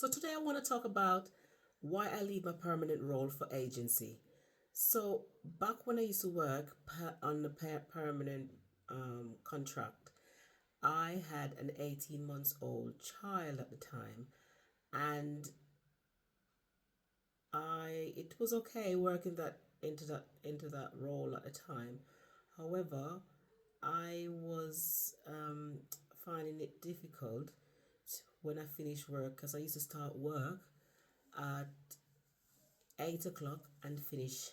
So today I want to talk about why I leave my permanent role for agency. So back when I used to work on the permanent contract, I had an 18 months old child at the time, and I it was okay working that role at the time. However, I was finding it difficult when I finished work because I used to start work at 8 o'clock and finish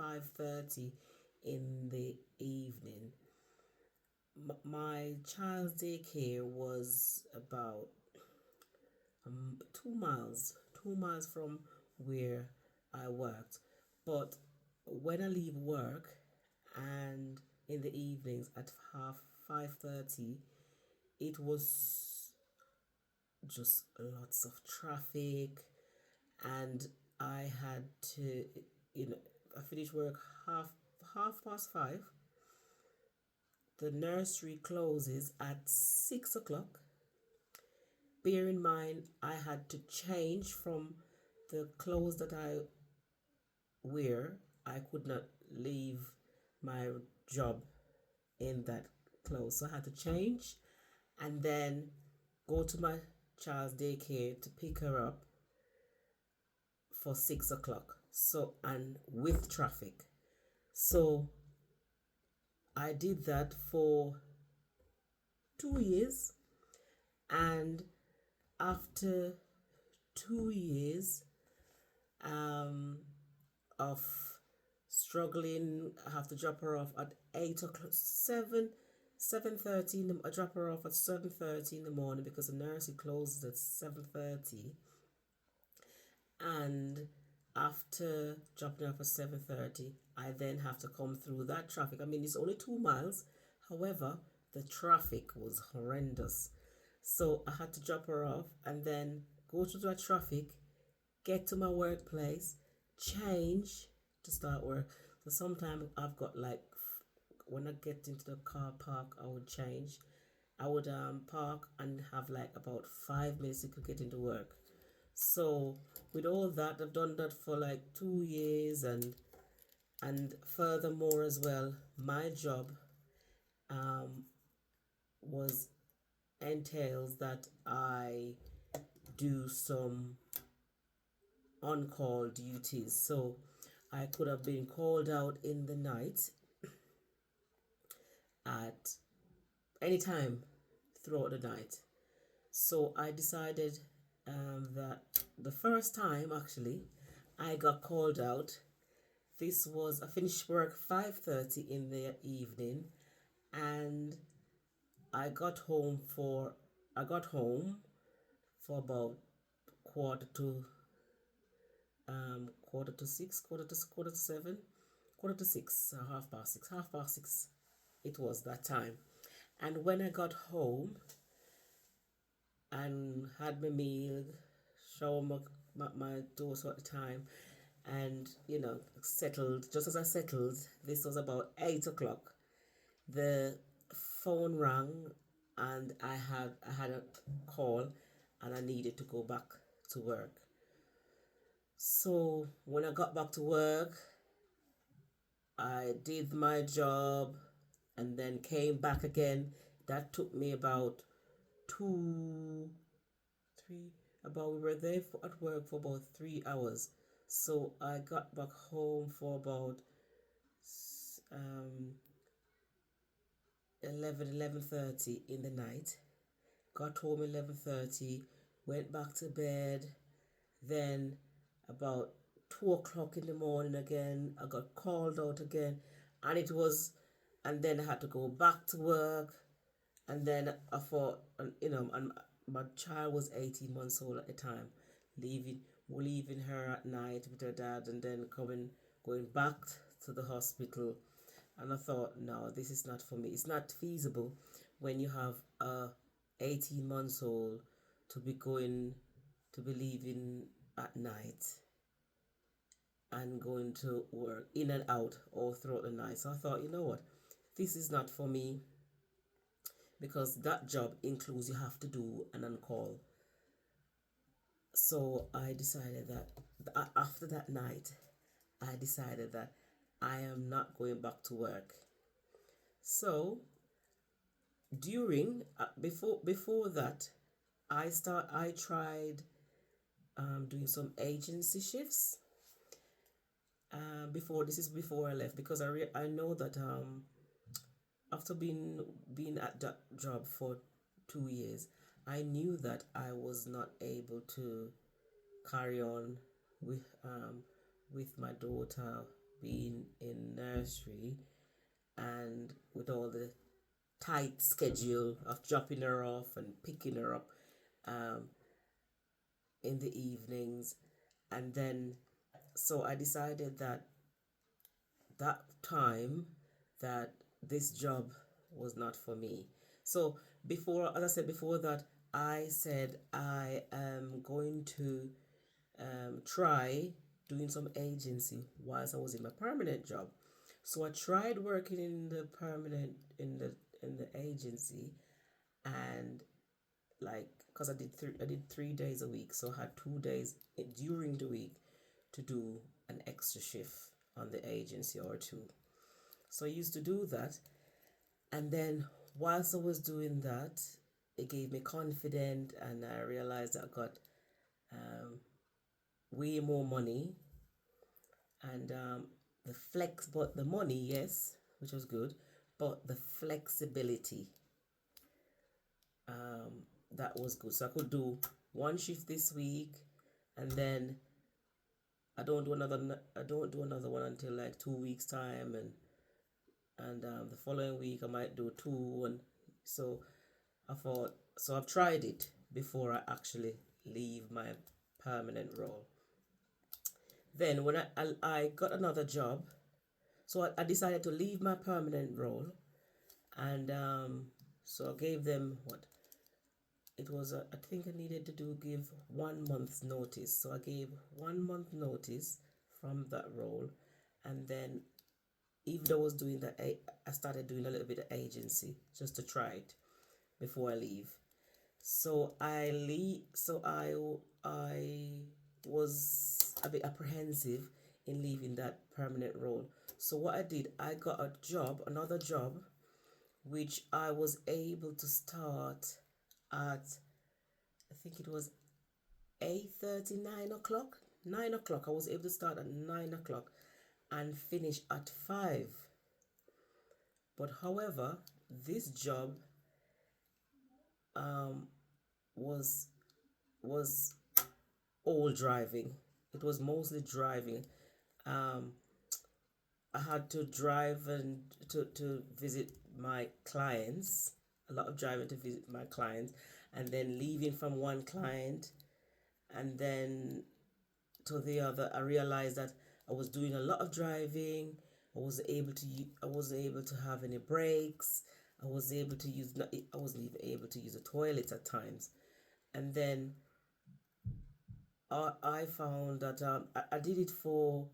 5:30 in the evening. My child's daycare was about 2 miles from where I worked. But when I leave work and in the evenings at half 5:30, it was just lots of traffic, and I had to, I finished work half past 5. The nursery closes at 6 o'clock. Bear in mind, I had to change from the clothes that I wear. I could not leave my job in that clothes, so I had to change and then go to my child's daycare to pick her up for 6 o'clock. So, and with traffic. So I did that for 2 years, and after 2 years um, of struggling, I have to drop her off at 8 o'clock, 7:30. I drop her off at 7:30 in the morning because the nursery closes at 7:30, and after dropping off at 7:30, I then have to come through that traffic. I mean, it's only 2 miles. However, the traffic was horrendous. So I had to drop her off and then go through that traffic, get to my workplace, change to start work. So sometimes I've got like, when I get into the car park, I would change. I would park and have like about 5 minutes to get into work. So with all that, I've done that for like 2 years, and furthermore as well, my job um, was entails that I do some on call duties. So I could have been called out in the night at any time throughout the night. So I decided that the first time actually I got called out, this was, I finished work 5:30 in the evening, and I got home for I got home for about quarter to quarter to six, quarter to seven, quarter to six, half past six. It was that time, and when I got home and had my meal, shower my daughter at the time, and settled. Just as I settled, this was about 8 o'clock. The phone rang, and I had a call, and I needed to go back to work. So when I got back to work, I did my job and then came back again. That took me about two, three, about we were there at work for about 3 hours. So I got back home for about um 11:30 in the night. Got home 11:30, went back to bed. Then about 2 o'clock in the morning again, I got called out again, and it was, and then I had to go back to work, and then I thought, and my child was 18 months old at the time, leaving her at night with her dad, and then going back to the hospital, and I thought, no, this is not for me. It's not feasible when you have a 18 months old to be leaving at night and going to work in and out all throughout the night. So I thought, you know what, this is not for me, because that job includes you have to do an on call. So I decided that after that night, I decided that I am not going back to work. So during before that, I tried doing some agency shifts. Before this is before I left, because I know that after being at that job for 2 years, I knew that I was not able to carry on with my daughter being in nursery, and with all the tight schedule of dropping her off and picking her up um, in the evenings. And then so I decided that time that this job was not for me. So before, as I said before that, I said I am going to try doing some agency whilst I was in my permanent job. So I tried working in the permanent in the agency, and like, because I did 3 days a week, so I had 2 days during the week to do an extra shift on the agency or two. So I used to do that, and then whilst I was doing that, it gave me confidence, and I realized I got um, way more money, and but the money, yes, which was good, but the flexibility, that was good. So I could do one shift this week, and then I don't do another one until like 2 weeks time, and the following week I might do two, and so I thought, so I've tried it before I actually leave my permanent role. Then when I got another job, so I decided to leave my permanent role, and so I gave them what it was. I think I needed to give 1 month's notice. So I gave 1 month notice from that role, and then even though I was doing that, I started doing a little bit of agency just to try it before I leave. So I leave. So I was a bit apprehensive in leaving that permanent role. So what I did, I got another job, which I was able to start at, I think it was 8:30, 9 o'clock. 9 o'clock. I was able to start at 9 o'clock and finish at 5. But however, this job um, was was all driving. It was mostly driving. Um, I had to drive and to visit my clients. A lot of driving to visit my clients, and then leaving from one client, and then to the other. I realized that I was doing a lot of driving. I wasn't able to have any breaks. I wasn't even able to use a toilet at times. And then I found that I did it for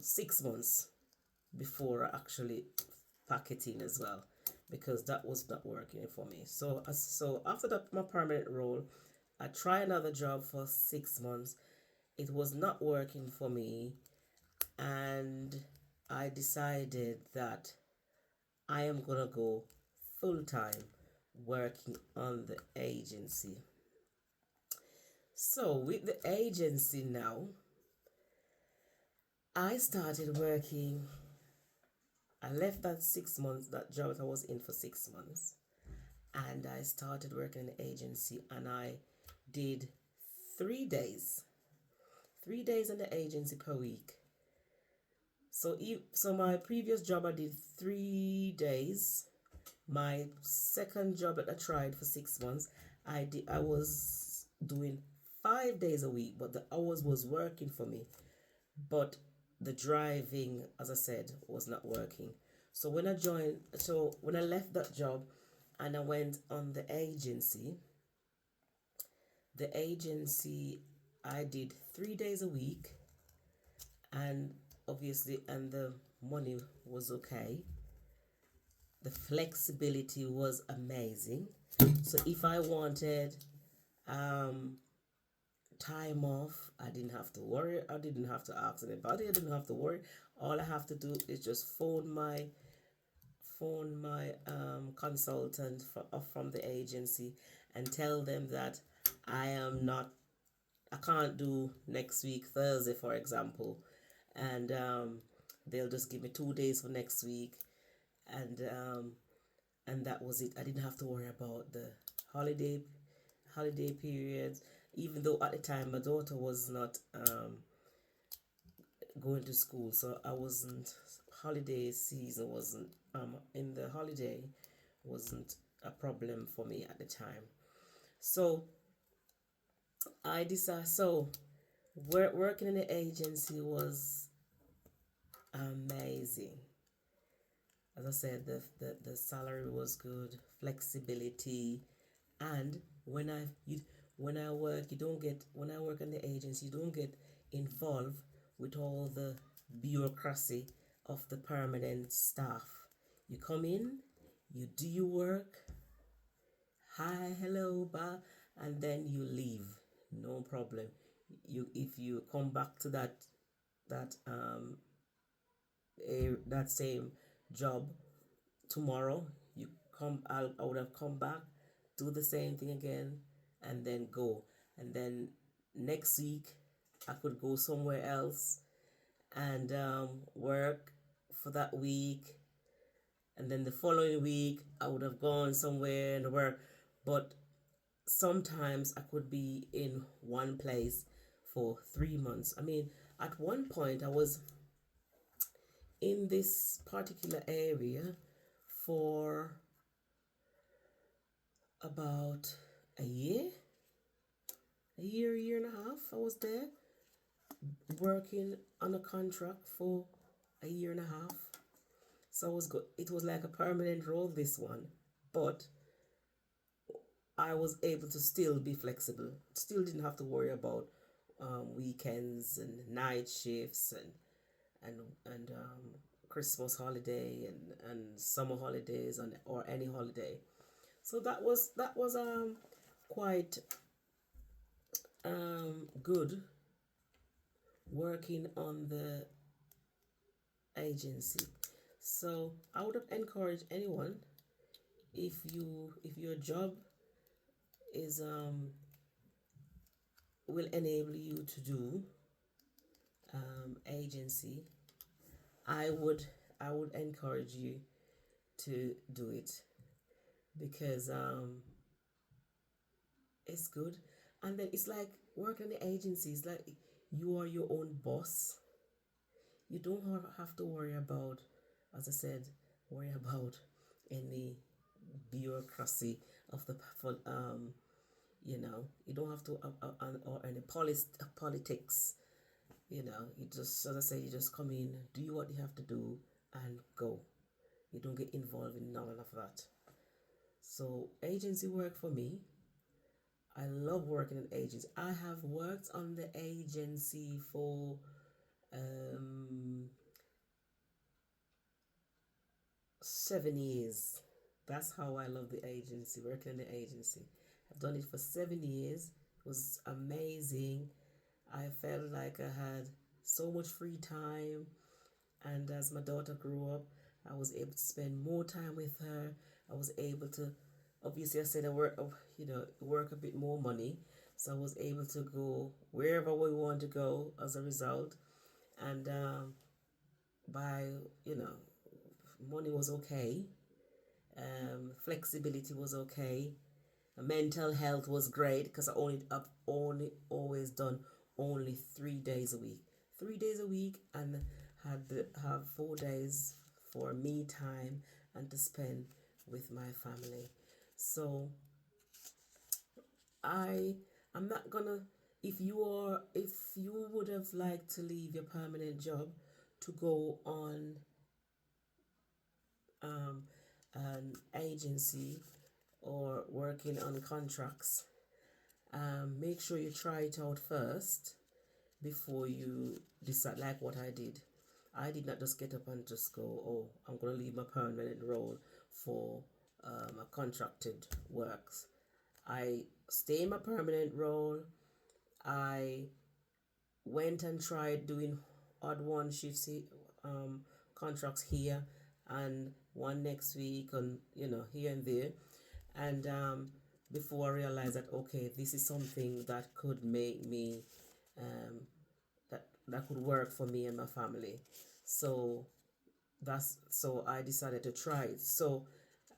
6 months before I actually pack it in as well, because that was not working for me. So after that, my permanent role, I tried another job for 6 months. It was not working for me, and I decided that I am gonna go full time working on the agency. So with the agency now, I started working. I left that 6 months, that job that I was in for 6 months, and I started working in the agency, and I did 3 days, 3 days in the agency per week. So my previous job I did 3 days. My second job that I tried for 6 months, I was doing 5 days a week, but the hours was working for me. But the driving, as I said, was not working. So when I left that job and I went on the agency I did 3 days a week, and obviously, and the money was okay. The flexibility was amazing. So if I wanted time off. I didn't have to worry. I didn't have to ask anybody. I didn't have to worry. All I have to do is just phone my consultant from the agency and tell them that I can't do next week Thursday, for example, and they'll just give me 2 days for next week, and and that was it. I didn't have to worry about the holiday holiday periods, even though at the time my daughter was not going to school, so I wasn't holiday season wasn't in the holiday wasn't a problem for me at the time. So I decided. So working in the agency was amazing. As I said, the salary was good, flexibility, and when I work, you don't get when I work in the agency, you don't get involved with all the bureaucracy of the permanent staff. You come in, you do your work, hi, hello, bye, and then you leave. No problem. If you come back to that that same job tomorrow, I would have come back, do the same thing again, and then go. And then next week I could go somewhere else and work for that week, and then the following week I would have gone somewhere and work. But sometimes I could be in one place for 3 months. I mean, at one point I was in this particular area for about a year, year and a half. I was there working on a contract for a year and a half. So I was good. It was like a permanent role, this one, but I was able to still be flexible. Still didn't have to worry about weekends and night shifts and Christmas holiday and summer holidays and or any holiday. So that was quite good working on the agency. So I would encourage anyone, if your job is will enable you to do agency, I would I would encourage you to do it, because it's good. And then it's like working in the agency is like you are your own boss. You don't have to worry about, as I said, worry about any bureaucracy of the you don't have to or any politics. You just, as I say, you just come in, do what you have to do, and go. You don't get involved in none of that. So agency work for me. I love working in agency. I have worked on the agency for um, 7 years. That's how I love the agency, working in the agency. I've done it for 7 years. It was amazing. I felt like I had so much free time, and as my daughter grew up, I was able to spend more time with her. I was able to, obviously, I said I work a bit more money, so I was able to go wherever we want to go as a result. And by money was okay, flexibility was okay, mental health was great, because I've only always done only 3 days a week, 3 days a week, and have 4 days for me time and to spend with my family. So I'm not gonna, if you would have liked to leave your permanent job to go on an agency or working on contracts, make sure you try it out first before you decide, like what I did. I did not just get up and just go, oh, I'm going to leave my permanent role for a contracted works. I stay in my permanent role. I went and tried doing odd one shifts, um, contracts here and one next week, and here and there, and before I realized that okay, this is something that could make me, um, that could work for me and my family. So I decided to try it. So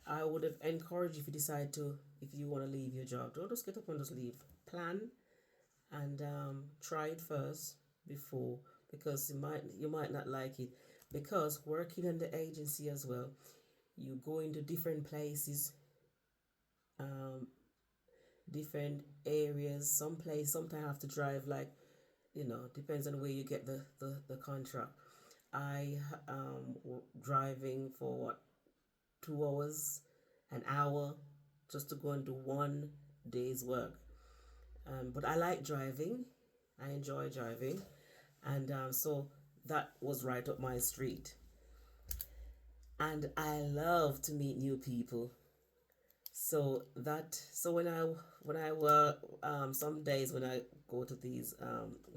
I would have encouraged, if you decide to, if you want to leave your job, don't just get up and just leave. Plan and try it first before, because you might not like it, because working in the agency as well, you go into different places, um, different areas. Sometimes have to drive, like, depends on where you get the contract. I driving for what, 2 hours, an hour, just to go and do one day's work. But I like driving. I enjoy driving, and so that was right up my street. And I love to meet new people. So when I work, some days when I go to these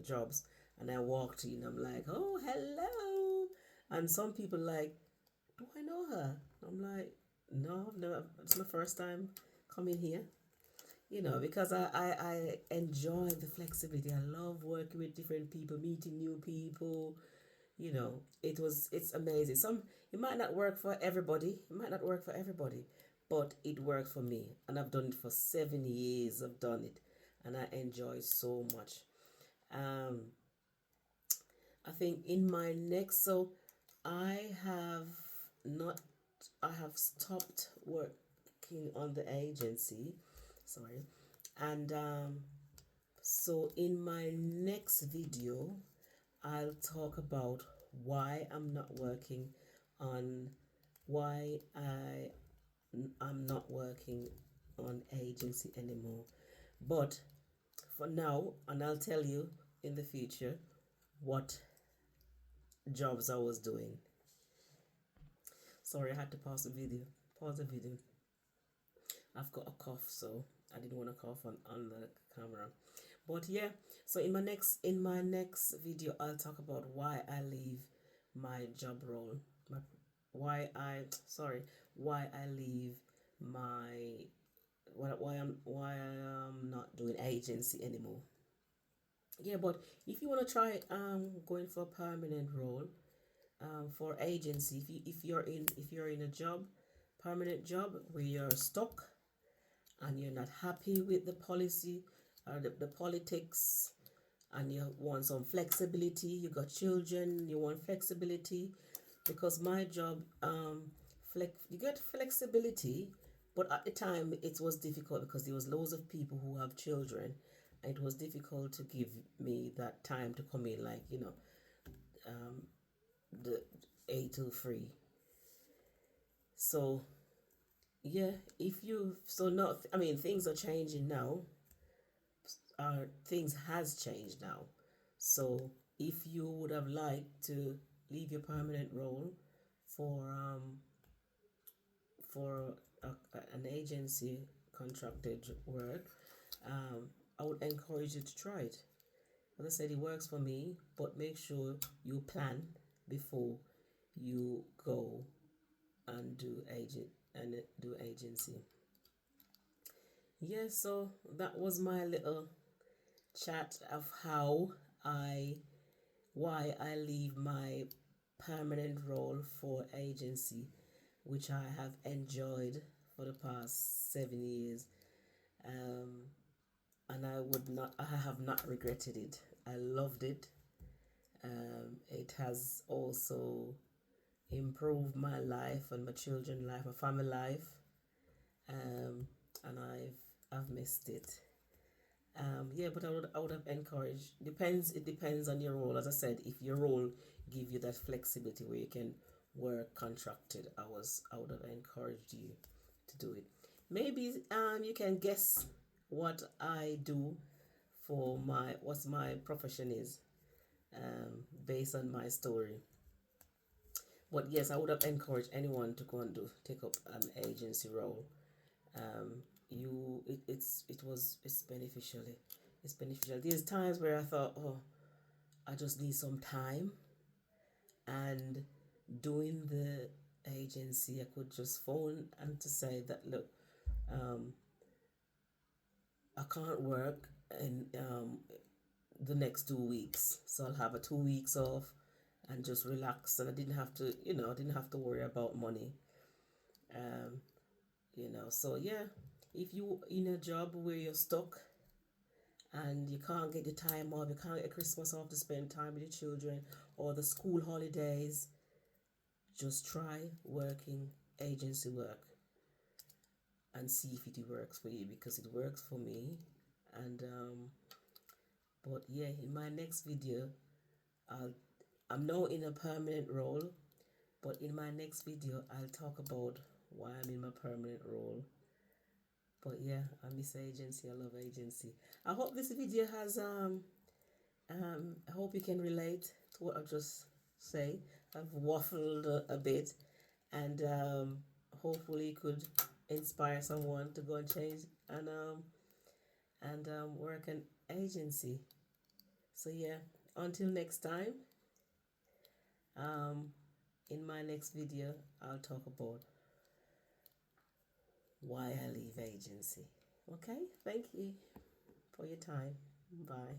jobs and I walked in, I'm like, oh, hello, and some people like, do I know her? I'm like, no, no, it's my first time coming here. Because I enjoy the flexibility. I love working with different people, meeting new people. It's amazing. It might not work for everybody. But it worked for me, and I've done it for 7 years. I've done it, and I enjoy so much. Um, I think in my next, so I have not, I have stopped working on the agency. Sorry, and so in my next video, I'll talk about why I'm not working on why I'm not working on agency anymore. But for now, and I'll tell you in the future what jobs I was doing. Sorry, I had to pause the video. Pause the video. I've got a cough, so I didn't want to cough on the camera. But yeah, so in my next video, I'll talk about why I leave my job role. Why I leave my why I'm not doing agency anymore. Yeah, but if you want to try going for a permanent role, for agency, if you're in a permanent job where you're stuck and you're not happy with the policy or the politics, and you want some flexibility, you got children, you want flexibility, because my job, you get flexibility, but at the time it was difficult because there was loads of people who have children, and it was difficult to give me that time to come in, like, the 8 to 3. So yeah, if you so not I mean, things are changing now. Things has changed now. So if you would have liked to leave your permanent role for an agency contracted work, I would encourage you to try it. As I said, it works for me, but make sure you plan before you go and do agency. Yeah, so that was my little chat of I why I leave my permanent role for agency, which I have enjoyed for the past 7 years. Um, and I have not regretted it. I loved it. It has also improved my life and my children's life, my family life, um, and I've missed it. Yeah, but I would have encouraged. It depends on your role. As I said, if your role give you that flexibility where you can work contracted hours, I would have encouraged you to do it. Maybe you can guess what I do for what my profession is, based on my story. But yes, I would have encouraged anyone to go and take up an agency role. It's beneficial. It's beneficial. There's times where I thought, oh, I just need some time, and doing the agency, I could just phone and to say that, look, um, I can't work in the next 2 weeks, so I'll have a 2 weeks off and just relax, and I didn't have to, I didn't have to worry about money. Um, so yeah, if you in a job where you're stuck and you can't get the time off, you can't get Christmas off to spend time with your children or the school holidays, just try working agency work and see if it works for you, because it works for me. And but yeah, in my next video, I'll I'm now in a permanent role, but in my next video I'll talk about why I'm in my permanent role. But yeah, I miss agency. I love agency. I hope this video has I hope you can relate to what I just say. I've waffled a bit, and hopefully it could inspire someone to go and change and work an agency. So yeah, until next time. Um, in my next video, I'll talk about why I leave agency. Okay, thank you for your time. Bye.